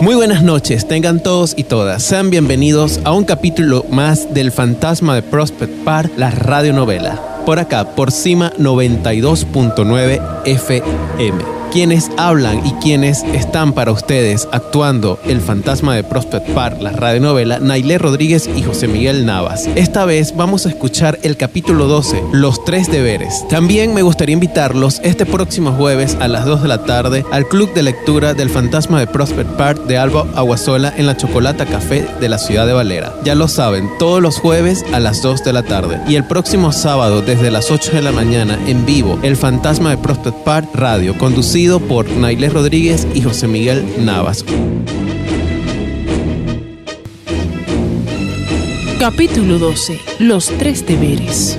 Muy buenas noches, tengan todos y todas. Sean bienvenidos a un capítulo más del Fantasma de Prospect Park, la radionovela. Por acá, por Cima 92.9 FM. Quienes hablan y quienes están para ustedes actuando el Fantasma de Prospect Park, la radionovela, Nailé Rodríguez y José Miguel Navas. Esta vez vamos a escuchar el capítulo 12, Los Tres Deberes. También me gustaría invitarlos este próximo jueves a las 2 de la tarde al Club de Lectura del Fantasma de Prospect Park de Alba Aguasola en la Chocolata Café de la ciudad de Valera. Ya lo saben, todos los jueves a las 2 de la tarde. Y el próximo sábado desde las 8 de la mañana en vivo, el Fantasma de Prospect Park Radio, conducido por Nailé Rodríguez y José Miguel Navas. Capítulo 12. Los Tres Deberes.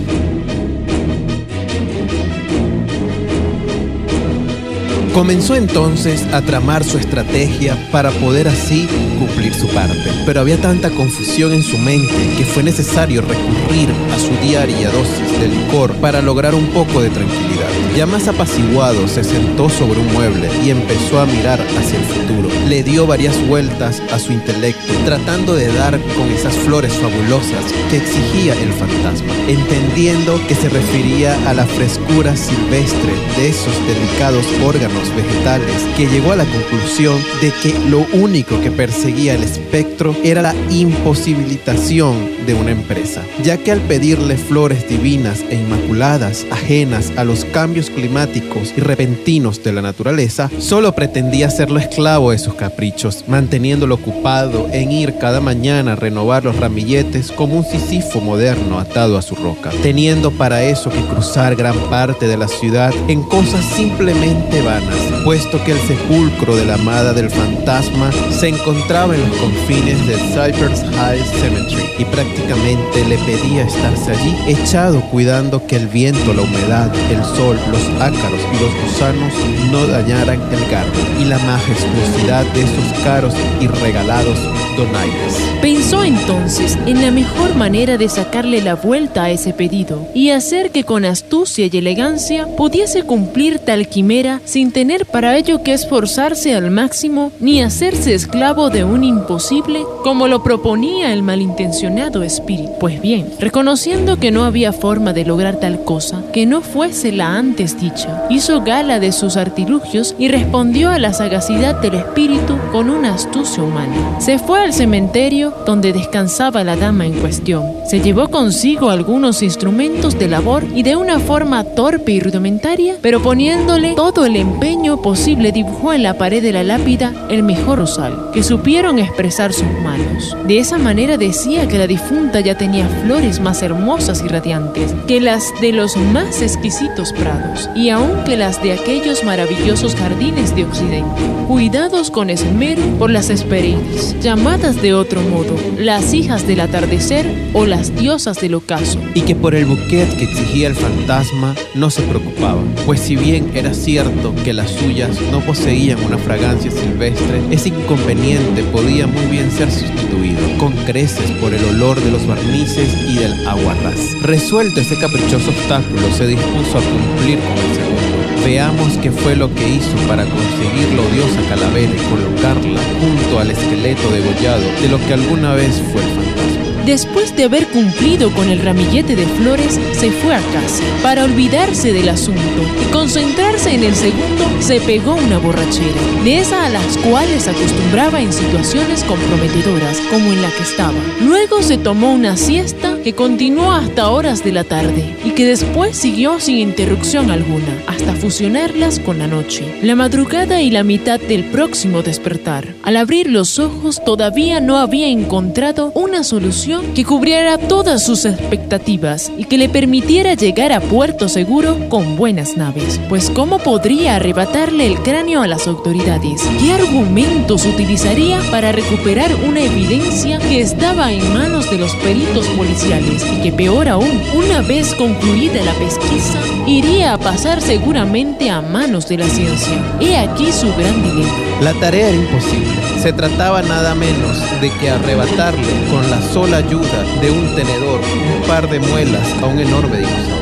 Comenzó entonces a tramar su estrategia para poder así cumplir su parte. Pero había tanta confusión en su mente que fue necesario recurrir a su diaria dosis de licor para lograr un poco de tranquilidad. Ya más apaciguado, se sentó sobre un mueble y empezó a mirar hacia el futuro. Le dio varias vueltas a su intelecto, tratando de dar con esas flores fabulosas que exigía el fantasma, entendiendo que se refería a la frescura silvestre de esos delicados órganos vegetales, que llegó a la conclusión de que lo único que perseguía el espectro era la imposibilitación de una empresa, ya que al pedirle flores divinas e inmaculadas, ajenas a los cambios climáticos y repentinos de la naturaleza, solo pretendía hacerlo esclavo de sus caprichos, manteniéndolo ocupado en ir cada mañana a renovar los ramilletes como un Sísifo moderno atado a su roca, teniendo para eso que cruzar gran parte de la ciudad en cosas simplemente vanas, puesto que el sepulcro de la amada del fantasma se encontraba en los confines del Cypress High Cemetery y prácticamente le pedía estarse allí echado cuidando que el viento, la humedad, el sol, los ácaros y los gusanos no dañaran el garbo y la majestuosidad de esos caros y regalados donaires. Pensó entonces en la mejor manera de sacarle la vuelta a ese pedido y hacer que con astucia y elegancia pudiese cumplir tal quimera sin tener para ello que esforzarse al máximo ni hacerse esclavo de un imposible como lo proponía el malintencionado espíritu. Pues bien, reconociendo que no había forma de lograr tal cosa que no fuese la antes dicha, hizo gala de sus artilugios y respondió a la sagacidad del espíritu con una astucia humana. Se fue al cementerio donde descansaba la dama en cuestión. Se llevó consigo algunos instrumentos de labor y de una forma torpe y rudimentaria, pero poniéndole todo el empeño posible, dibujó en la pared de la lápida el mejor rosal que supieron expresar sus manos. De esa manera decía que la difunta ya tenía flores más hermosas y radiantes que las de los más exquisitos prados y aun que las de aquellos maravillosos jardines de Occidente, cuidados con esmero por las Hesperides, llamadas de otro modo las hijas del atardecer o las diosas del ocaso, y que por el bouquet que exigía el fantasma no se preocupaba, pues si bien era cierto que las suyas no poseían una fragancia silvestre, ese inconveniente podía muy bien ser sustituido con creces por el olor de los barnices y del aguarrás. Resuelto ese caprichoso obstáculo, se dispuso a cumplir con el segundo. Veamos qué fue lo que hizo para conseguir la odiosa calavera y colocarla junto al esqueleto degollado de lo que alguna vez fue el fantasma. Después de haber cumplido con el ramillete de flores, se fue a casa para olvidarse del asunto y concentrarse en el segundo. Se pegó una borrachera, de esas a las cuales acostumbraba en situaciones comprometedoras como en la que estaba. Luego se tomó una siesta que continuó hasta horas de la tarde y que después siguió sin interrupción alguna hasta fusionarlas con la noche, la madrugada y la mitad del próximo despertar. Al abrir los ojos todavía no había encontrado una solución que cubriera todas sus expectativas y que le permitiera llegar a puerto seguro con buenas naves. Pues ¿cómo podría arrebatarle el cráneo a las autoridades? ¿Qué argumentos utilizaría para recuperar una evidencia que estaba en manos de los peritos policiales y que, peor aún, una vez concluida la pesquisa, iría a pasar seguramente a manos de la ciencia? He aquí su gran dilema. La tarea era imposible. Se trataba nada menos de que arrebatarle con la sola ayuda de un tenedor un par de muelas a un enorme dinosaurio.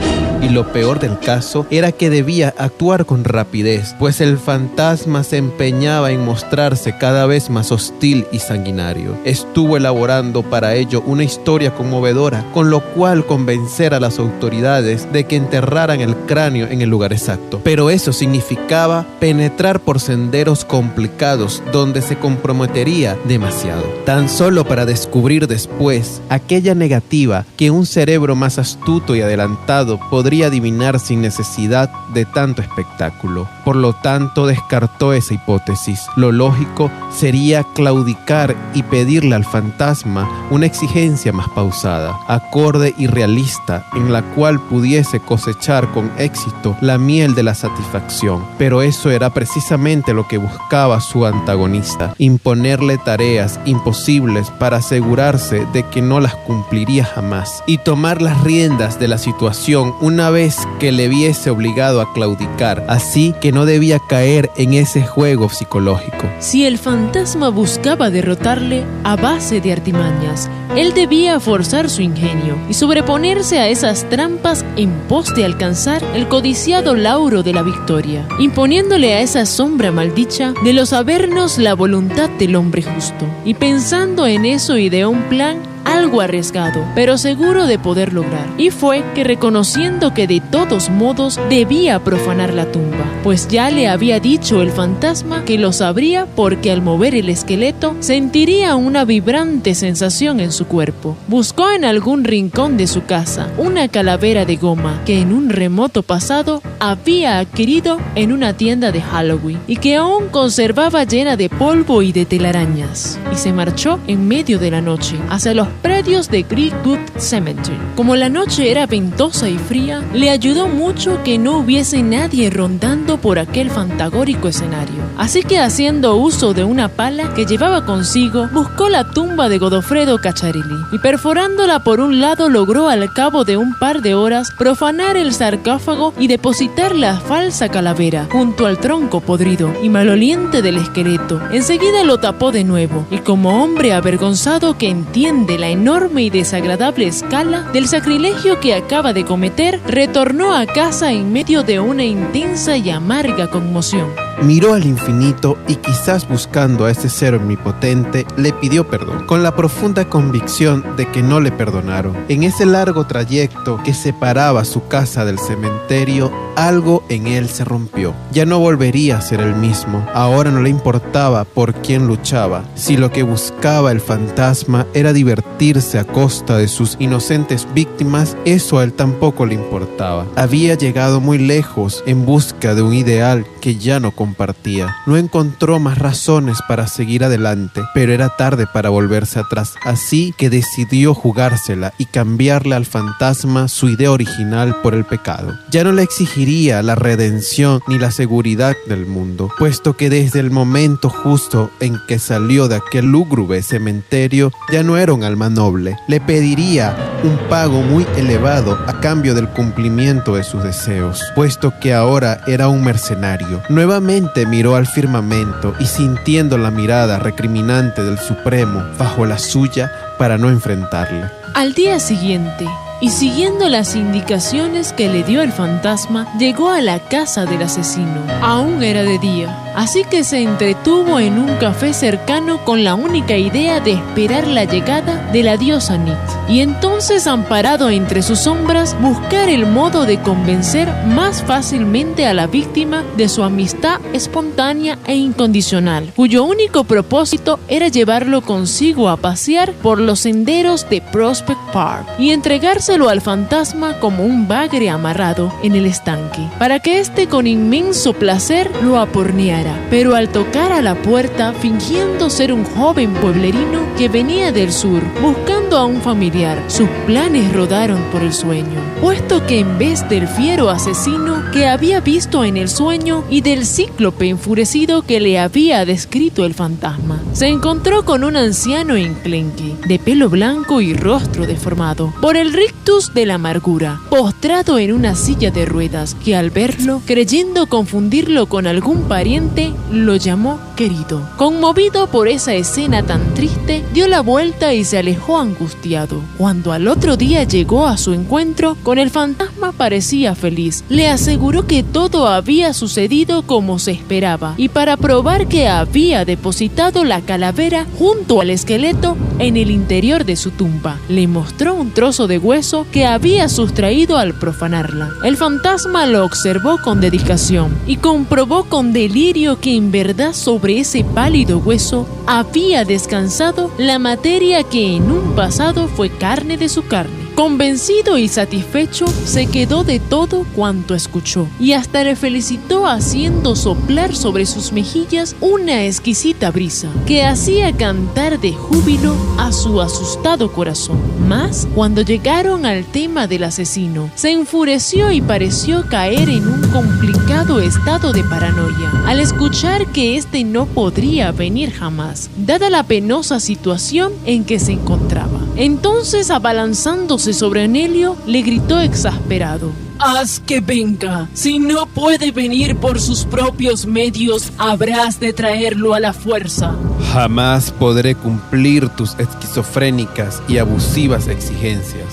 Y lo peor del caso era que debía actuar con rapidez, pues el fantasma se empeñaba en mostrarse cada vez más hostil y sanguinario. Estuvo elaborando para ello una historia conmovedora, con lo cual convencer a las autoridades de que enterraran el cráneo en el lugar exacto. Pero eso significaba penetrar por senderos complicados donde se comprometería demasiado, tan solo para descubrir después aquella negativa que un cerebro más astuto y adelantado podría adivinar sin necesidad de tanto espectáculo. Por lo tanto, descartó esa hipótesis. Lo lógico sería claudicar y pedirle al fantasma una exigencia más pausada, acorde y realista, en la cual pudiese cosechar con éxito la miel de la satisfacción. Pero eso era precisamente lo que buscaba su antagonista: imponerle tareas imposibles para asegurarse de que no las cumpliría jamás, y tomar las riendas de la situación una vez que le viese obligado a claudicar, así que no debía caer en ese juego psicológico. Si el fantasma buscaba derrotarle a base de artimañas, él debía forzar su ingenio y sobreponerse a esas trampas en pos de alcanzar el codiciado lauro de la victoria, imponiéndole a esa sombra maldicha de los avernos la voluntad del hombre justo. Y pensando en eso ideó un plan algo arriesgado, pero seguro de poder lograr. Y fue que, reconociendo que de todos modos debía profanar la tumba, pues ya le había dicho el fantasma que lo sabría porque al mover el esqueleto sentiría una vibrante sensación en su cuerpo. Buscó en algún rincón de su casa una calavera de goma que en un remoto pasado había adquirido en una tienda de Halloween y que aún conservaba llena de polvo y de telarañas, y se marchó en medio de la noche hacia los predios de Creekwood Cemetery. Como la noche era ventosa y fría, le ayudó mucho que no hubiese nadie rondando por aquel fantagórico escenario. Así que, haciendo uso de una pala que llevaba consigo, buscó la tumba de Godofredo Cacciarelli y, perforándola por un lado, logró al cabo de un par de horas profanar el sarcófago y depositar la falsa calavera junto al tronco podrido y maloliente del esqueleto. Enseguida lo tapó de nuevo y, como hombre avergonzado que entiende la enorme y desagradable escala del sacrilegio que acaba de cometer, retornó a casa en medio de una intensa y amarga conmoción. Miró al infinito y, quizás buscando a ese ser omnipotente, le pidió perdón, con la profunda convicción de que no le perdonaron. En ese largo trayecto que separaba su casa del cementerio, algo en él se rompió. Ya no volvería a ser el mismo. Ahora no le importaba por quién luchaba. Si lo que buscaba el fantasma era divertirse a costa de sus inocentes víctimas, eso a él tampoco le importaba. Había llegado muy lejos en busca de un ideal que ya no compartía. No encontró más razones para seguir adelante, pero era tarde para volverse atrás. Así que decidió jugársela y cambiarle al fantasma su idea original por el pecado. Ya no le exigiría la redención ni la seguridad del mundo, puesto que desde el momento justo en que salió de aquel lúgubre cementerio ya no era un alma noble. Le pediría un pago muy elevado a cambio del cumplimiento de sus deseos, puesto que ahora era un mercenario. Nuevamente miró al firmamento y, sintiendo la mirada recriminante del Supremo bajo la suya, para no enfrentarle. Al día siguiente, y siguiendo las indicaciones que le dio el fantasma, llegó a la casa del asesino. Aún era de día, así que se entretuvo en un café cercano con la única idea de esperar la llegada de la diosa Nit, y entonces, amparado entre sus sombras, buscar el modo de convencer más fácilmente a la víctima de su amistad espontánea e incondicional, cuyo único propósito era llevarlo consigo a pasear por los senderos de Prospect Park y entregárselo al fantasma como un bagre amarrado en el estanque, para que éste con inmenso placer lo aporneara. Pero al tocar a la puerta, fingiendo ser un joven pueblerino que venía del sur buscando a un familiar, sus planes rodaron por el sueño, puesto que en vez del fiero asesino que había visto en el sueño y del cíclope enfurecido que le había descrito el fantasma, se encontró con un anciano enclenque, de pelo blanco y rostro deformado por el rictus de la amargura, postrado en una silla de ruedas, que al verlo, creyendo confundirlo con algún pariente gente lo llamó querido. Conmovido por esa escena tan triste, dio la vuelta y se alejó angustiado. Cuando al otro día llegó a su encuentro con el fantasma, parecía feliz. Le aseguró que todo había sucedido como se esperaba, y para probar que había depositado la calavera junto al esqueleto en el interior de su tumba, le mostró un trozo de hueso que había sustraído al profanarla. El fantasma lo observó con dedicación y comprobó con delirio que en verdad sobre ese pálido hueso había descansado la materia que en un pasado fue carne de su carne. Convencido y satisfecho, se quedó de todo cuanto escuchó y hasta le felicitó haciendo soplar sobre sus mejillas una exquisita brisa que hacía cantar de júbilo a su asustado corazón. Mas, cuando llegaron al tema del asesino, se enfureció y pareció caer en un complicado estado de paranoia al escuchar que éste no podría venir jamás, dada la penosa situación en que se encontraba. Entonces, abalanzándose sobre Onelio, le gritó exasperado: ¡haz que venga! Si no puede venir por sus propios medios, habrás de traerlo a la fuerza. Jamás podré cumplir tus esquizofrénicas y abusivas exigencias.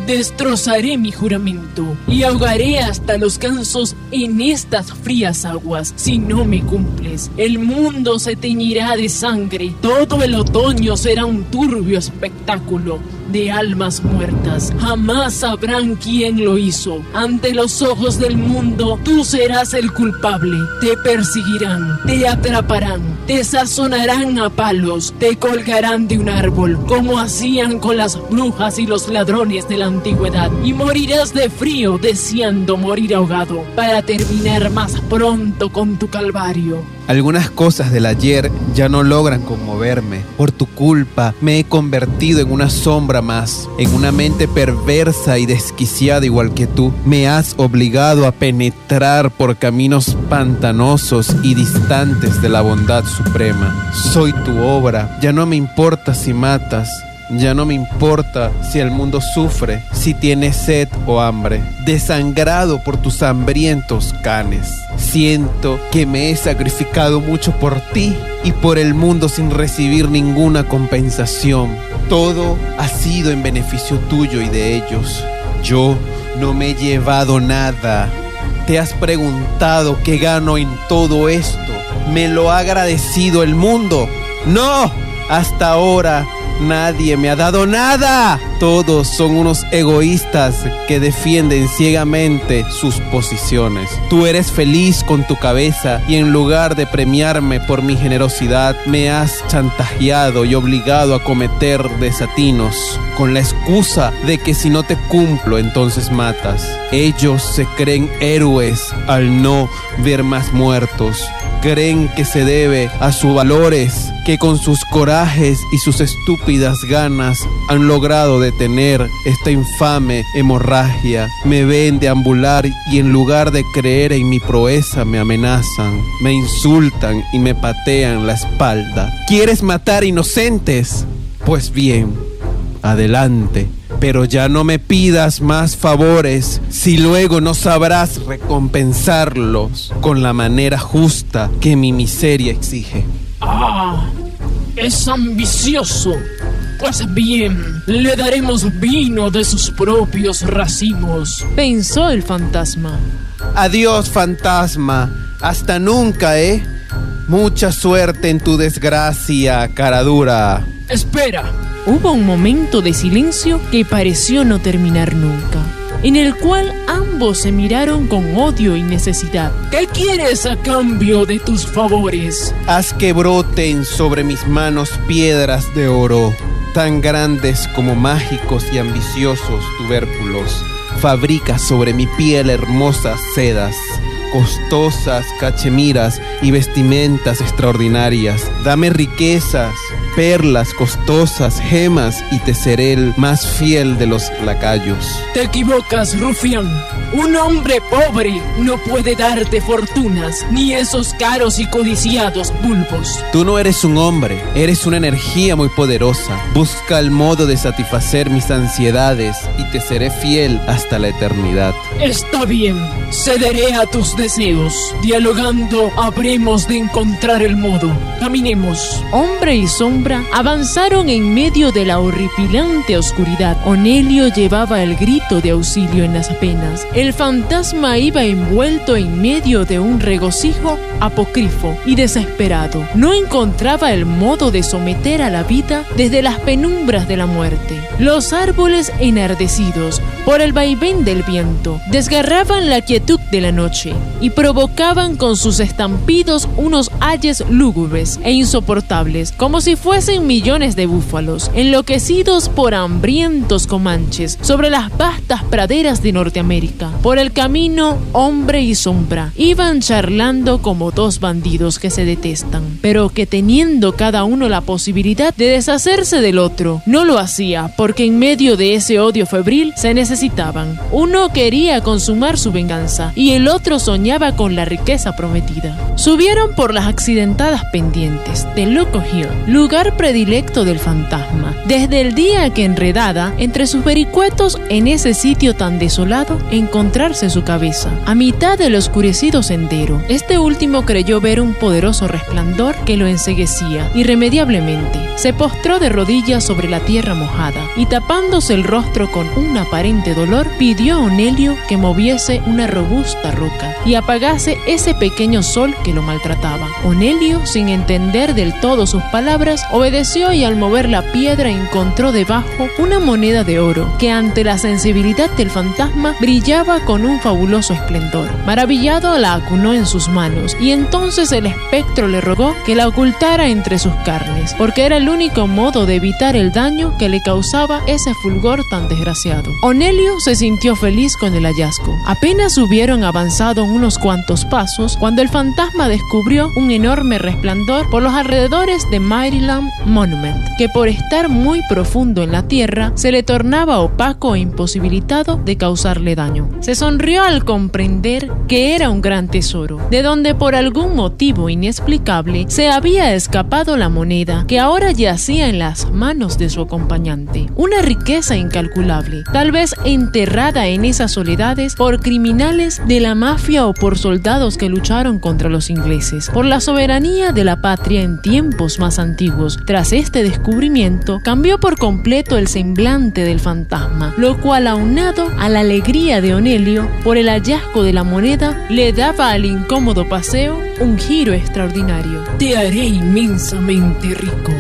Destrozaré mi juramento y ahogaré hasta los gansos en estas frías aguas si no me cumples. El mundo se teñirá de sangre. Todo el otoño será un turbio espectáculo de almas muertas. Jamás sabrán quién lo hizo. Ante los ojos del mundo, tú serás el culpable. Te perseguirán, te atraparán, te sazonarán a palos, te colgarán de un árbol, como hacían con las brujas y los ladrones de la antigüedad, y morirás de frío deseando morir ahogado para terminar más pronto con tu calvario. Algunas cosas del ayer ya no logran conmoverme. Por tu culpa me he convertido en una sombra más, en una mente perversa y desquiciada igual que tú. Me has obligado a penetrar por caminos pantanosos y distantes de la bondad suprema. Soy tu obra, ya no me importa si matas. Ya no me importa si el mundo sufre, si tiene sed o hambre. Desangrado por tus hambrientos canes. Siento que me he sacrificado mucho por ti y por el mundo sin recibir ninguna compensación. Todo ha sido en beneficio tuyo y de ellos. Yo no me he llevado nada. ¿Te has preguntado qué gano en todo esto? ¿Me lo ha agradecido el mundo? ¡No! Hasta ahora nadie me ha dado nada. Todos son unos egoístas que defienden ciegamente sus posiciones. Tú eres feliz con tu cabeza y en lugar de premiarme por mi generosidad, me has chantajeado y obligado a cometer desatinos con la excusa de que si no te cumplo, entonces matas. Ellos se creen héroes al no ver más muertos. Creen que se debe a sus valores, que con sus corajes y sus estúpidas ganas han logrado detener esta infame hemorragia. Me ven deambular y en lugar de creer en mi proeza me amenazan, me insultan y me patean la espalda. ¿Quieres matar inocentes? Pues bien, adelante. Pero ya no me pidas más favores si luego no sabrás recompensarlos con la manera justa que mi miseria exige. ¡Ah! Es ambicioso. Pues bien, le daremos vino de sus propios racimos, pensó el fantasma. Adiós, fantasma. Hasta nunca, ¿eh? Mucha suerte en tu desgracia, cara dura. Espera. Hubo un momento de silencio que pareció no terminar nunca, en el cual ambos se miraron con odio y necesidad. ¿Qué quieres a cambio de tus favores? Haz que broten sobre mis manos piedras de oro, tan grandes como mágicos y ambiciosos tubérculos. Fabrica sobre mi piel hermosas sedas, costosas cachemiras y vestimentas extraordinarias. Dame riquezas, perlas costosas, gemas, y te seré el más fiel de los lacayos. Te equivocas, rufián. Un hombre pobre no puede darte fortunas, ni esos caros y codiciados bulbos. Tú no eres un hombre, eres una energía muy poderosa. Busca el modo de satisfacer mis ansiedades y te seré fiel hasta la eternidad. Está bien, cederé a tus deseos. Dialogando habremos de encontrar el modo. Caminemos. Hombre y sombra avanzaron en medio de la horripilante oscuridad. Onelio llevaba el grito de auxilio en las penas. El fantasma iba envuelto en medio de un regocijo apócrifo y desesperado. No encontraba el modo de someter a la vida desde las penumbras de la muerte. Los árboles enardecidos por el vaivén del viento desgarraban la quietud de la noche y provocaban con sus estampidos unos ayes lúgubres e insoportables, como si fuesen millones de búfalos enloquecidos por hambrientos comanches sobre las vastas praderas de Norteamérica. Por el camino, hombre y sombra iban charlando como dos bandidos que se detestan, pero que teniendo cada uno la posibilidad de deshacerse del otro, no lo hacía porque en medio de ese odio febril se necesitaban. Uno quería consumar su venganza y el otro soñaba con la riqueza prometida. Subieron por las accidentadas pendientes de Loco Hill, lugar predilecto del fantasma, desde el día que enredada entre sus vericuetos en ese sitio tan desolado encontrarse su cabeza, a mitad del oscurecido sendero. Este último creyó ver un poderoso resplandor que lo enceguecía irremediablemente. Se postró de rodillas sobre la tierra mojada y tapándose el rostro con un aparente dolor, pidió a Onelio que moviese una robusta roca y apagase ese pequeño sol que lo maltrataba. Onelio, sin entender del todo sus palabras, obedeció y al mover la piedra encontró debajo una moneda de oro que ante la sensibilidad del fantasma brillaba con un fabuloso esplendor. Maravillado la acunó en sus manos y entonces el espectro le rogó que la ocultara entre sus carnes, porque era el único modo de evitar el daño que le causaba ese fulgor tan desgraciado. Onelio se sintió feliz con el hallazgo. Apenas hubieron avanzado unos cuantos pasos cuando el fantasma descubrió un enorme resplandor por los alrededores de Maryland Monument, que por estar muy profundo en la tierra se le tornaba opaco e imposibilitado de causarle daño. Se sonrió al comprender que era un gran tesoro, de donde por algún motivo inexplicable se había escapado la moneda que ahora yacía en las manos de su acompañante. Una riqueza incalculable, tal vez enterrada en esas soledades por criminales de la mafia o por soldados que lucharon contra los ingleses, por la soberanía de la patria en tiempos más antiguos. Tras este descubrimiento, cambió por completo el semblante del fantasma, lo cual, aunado a la alegría de Onelio por el hallazgo de la moneda, le daba al incómodo paseo un giro extraordinario. Te haré inmensamente rico,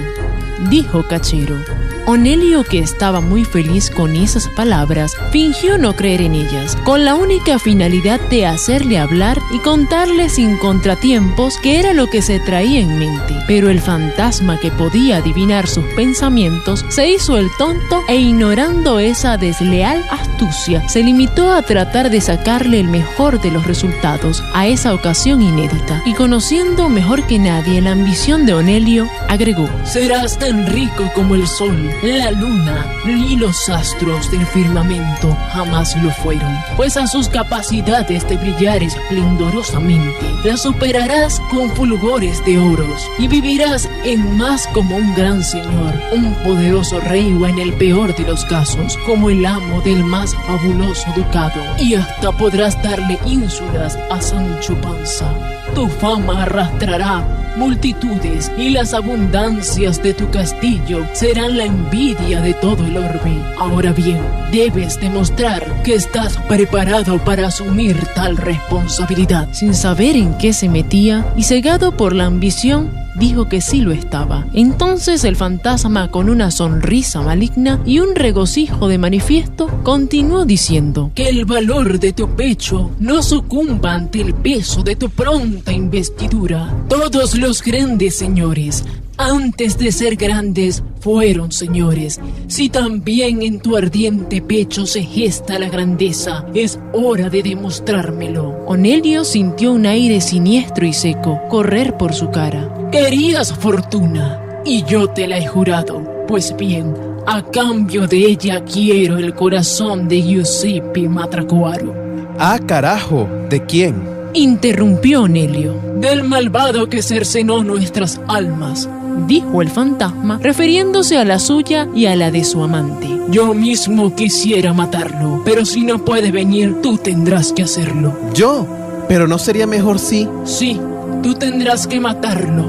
dijo Cachero. Onelio, que estaba muy feliz con esas palabras, fingió no creer en ellas, con la única finalidad de hacerle hablar y contarle sin contratiempos qué era lo que se traía en mente. Pero el fantasma, que podía adivinar sus pensamientos, se hizo el tonto e, ignorando esa desleal astucia, se limitó a tratar de sacarle el mejor de los resultados a esa ocasión inédita. Y conociendo mejor que nadie la ambición de Onelio, agregó: serás tan rico como el sol, la luna y los astros del firmamento jamás lo fueron, pues a sus capacidades de brillar esplendorosamente las superarás con fulgores de oros y vivirás en más como un gran señor, un poderoso rey, o en el peor de los casos como el amo del más fabuloso ducado, y hasta podrás darle ínsulas a Sancho Panza. Tu fama arrastrará multitudes y las abundancias de tu castillo serán la envidia de todo el orbe. Ahora bien, debes demostrar que estás preparado para asumir tal responsabilidad. Sin saber en qué se metía y cegado por la ambición, dijo que sí lo estaba. Entonces el fantasma, con una sonrisa maligna y un regocijo de manifiesto, continuó diciendo: que el valor de tu pecho no sucumba ante el peso de tu pronta investidura. Todos los grandes señores, antes de ser grandes, fueron señores. Si también en tu ardiente pecho se gesta la grandeza, es hora de demostrármelo. Onelio sintió un aire siniestro y seco correr por su cara. ¿Querías fortuna? y yo te la he jurado. Pues bien, a cambio de ella quiero el corazón de Giuseppe Matraquaro. Ah, carajo, ¿de quién? Interrumpió Onelio. Del malvado que cercenó nuestras almas, dijo el fantasma, refiriéndose a la suya y a la de su amante. Yo mismo quisiera matarlo, pero si no puede venir, tú tendrás que hacerlo. ¿Yo? ¿Pero no sería mejor si...? Sí, tú tendrás que matarlo,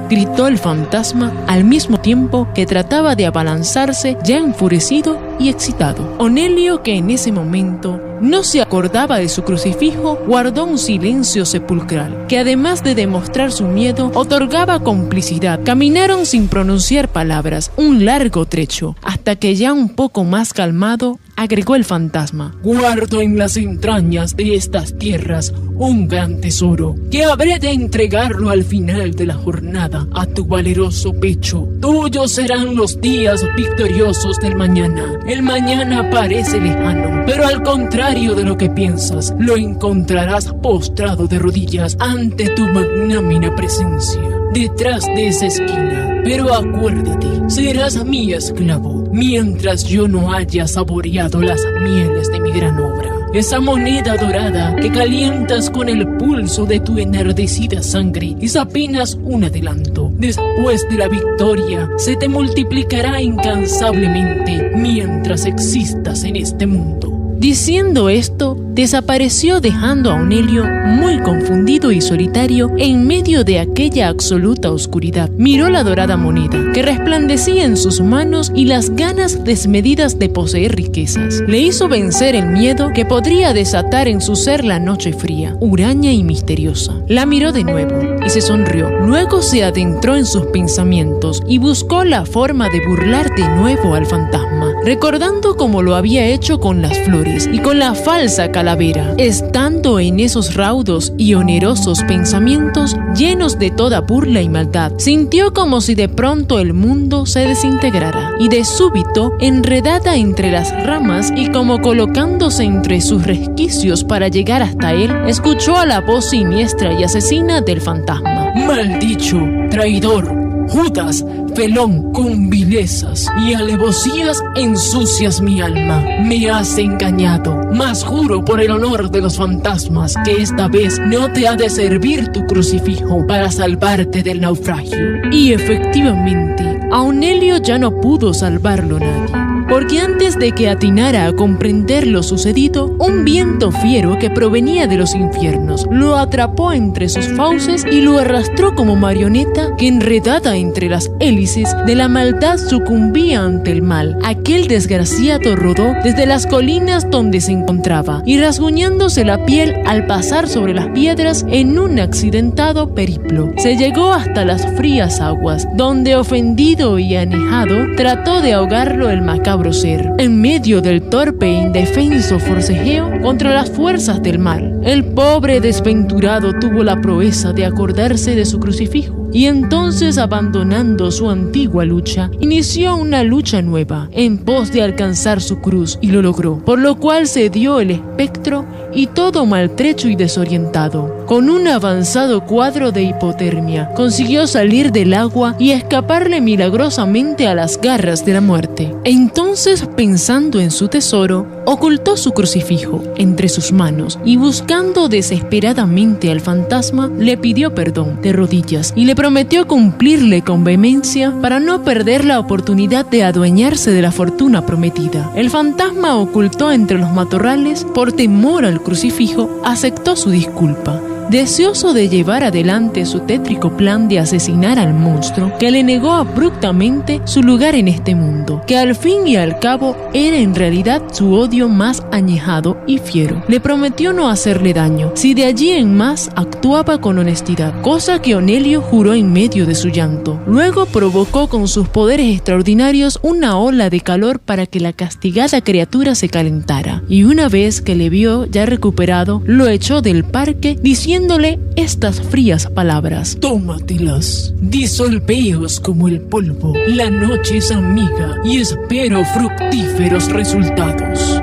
gritó el fantasma al mismo tiempo que trataba de abalanzarse, ya enfurecido y excitado. Onelio, que en ese momento no se acordaba de su crucifijo, guardó un silencio sepulcral, que además de demostrar su miedo, otorgaba complicidad. Caminaron sin pronunciar palabras un largo trecho, hasta que ya un poco más calmado, agregó el fantasma. Guardo en las entrañas de estas tierras un gran tesoro, que habré de entregarlo al final de la jornada a tu valeroso pecho. Tuyos serán los días victoriosos del mañana. El mañana parece lejano, pero al contrario de lo que piensas, lo encontrarás postrado de rodillas ante tu magnánima presencia, detrás de esa esquina. Pero acuérdate, serás mi esclavo, mientras yo no haya saboreado las mieles de mi gran obra. Esa moneda dorada que calientas con el pulso de tu enardecida sangre es apenas un adelanto. Después de la victoria, se te multiplicará incansablemente mientras existas en este mundo. Diciendo esto, desapareció dejando a Onelio muy confundido y solitario en medio de aquella absoluta oscuridad. Miró la dorada moneda que resplandecía en sus manos y las ganas desmedidas de poseer riquezas. Le hizo vencer el miedo que podría desatar en su ser la noche fría, huraña y misteriosa. La miró de nuevo y se sonrió. Luego se adentró en sus pensamientos y buscó la forma de burlar de nuevo al fantasma, recordando como lo había hecho con las flores y con la falsa calavera. Estando en esos raudos y onerosos pensamientos llenos de toda burla y maldad, sintió como si de pronto el mundo se desintegrara y de súbito, enredada entre las ramas y como colocándose entre sus resquicios para llegar hasta él, escuchó a la voz siniestra y asesina del fantasma. Maldicho, traidor, Judas, felón, con vilezas y alevosías ensucias mi alma. Me has engañado, mas juro por el honor de los fantasmas que esta vez no te ha de servir tu crucifijo para salvarte del naufragio. Y efectivamente, a Onelio ya no pudo salvarlo nadie, porque antes de que atinara a comprender lo sucedido, un viento fiero que provenía de los infiernos lo atrapó entre sus fauces y lo arrastró como marioneta que, enredada entre las hélices de la maldad, sucumbía ante el mal. Aquel desgraciado rodó desde las colinas donde se encontraba y rasguñándose la piel al pasar sobre las piedras en un accidentado periplo, se llegó hasta las frías aguas, donde, ofendido y anejado, trató de ahogarlo el macabro ser. En medio del torpe e indefenso forcejeo contra las fuerzas del mal, el pobre desventurado tuvo la proeza de acordarse de su crucifijo, y entonces, abandonando su antigua lucha, inició una lucha nueva en pos de alcanzar su cruz, y lo logró, por lo cual se dio el espectro y, todo maltrecho y desorientado, con un avanzado cuadro de hipotermia, consiguió salir del agua y escaparle milagrosamente a las garras de la muerte. Entonces, pensando en su tesoro, ocultó su crucifijo entre sus manos y, buscando desesperadamente al fantasma, le pidió perdón de rodillas y le prometió cumplirle con vehemencia para no perder la oportunidad de adueñarse de la fortuna prometida. El fantasma, ocultó entre los matorrales por temor al crucifijo, aceptó su disculpa, deseoso de llevar adelante su tétrico plan de asesinar al monstruo que le negó abruptamente su lugar en este mundo, que al fin y al cabo era en realidad su odio más añejado y fiero. Le prometió no hacerle daño si de allí en más actuaba con honestidad, cosa que Onelio juró en medio de su llanto. Luego provocó con sus poderes extraordinarios una ola de calor para que la castigada criatura se calentara, y una vez que le vio ya recuperado, lo echó del parque diciéndole estas frías palabras: tómatelas, disolveos como el polvo. La noche es amiga y espero fructíferos resultados.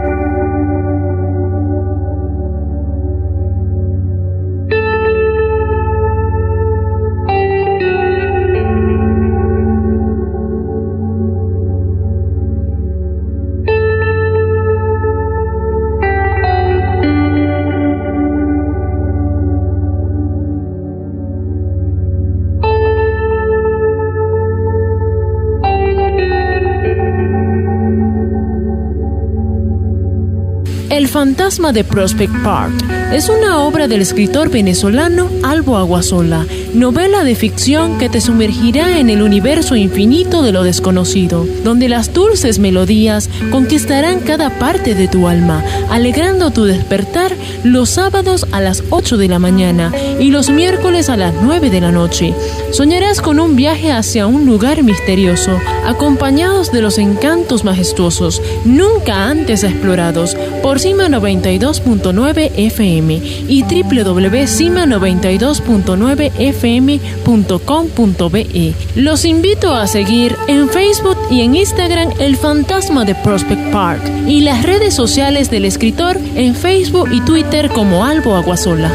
El fantasma de Prospect Park es una obra del escritor venezolano Albo Aguasola, novela de ficción que te sumergirá en el universo infinito de lo desconocido, donde las dulces melodías conquistarán cada parte de tu alma, alegrando tu despertar los sábados a las 8 de la mañana y los miércoles a las 9 de la noche. Soñarás con un viaje hacia un lugar misterioso, acompañados de los encantos majestuosos nunca antes explorados por Cima 92.9 FM y www.cima92.9fm.com.be. Los invito a seguir en Facebook y en Instagram El Fantasma de Prospect Park y las redes sociales del escritor en Facebook y Twitter como Albo Aguasola.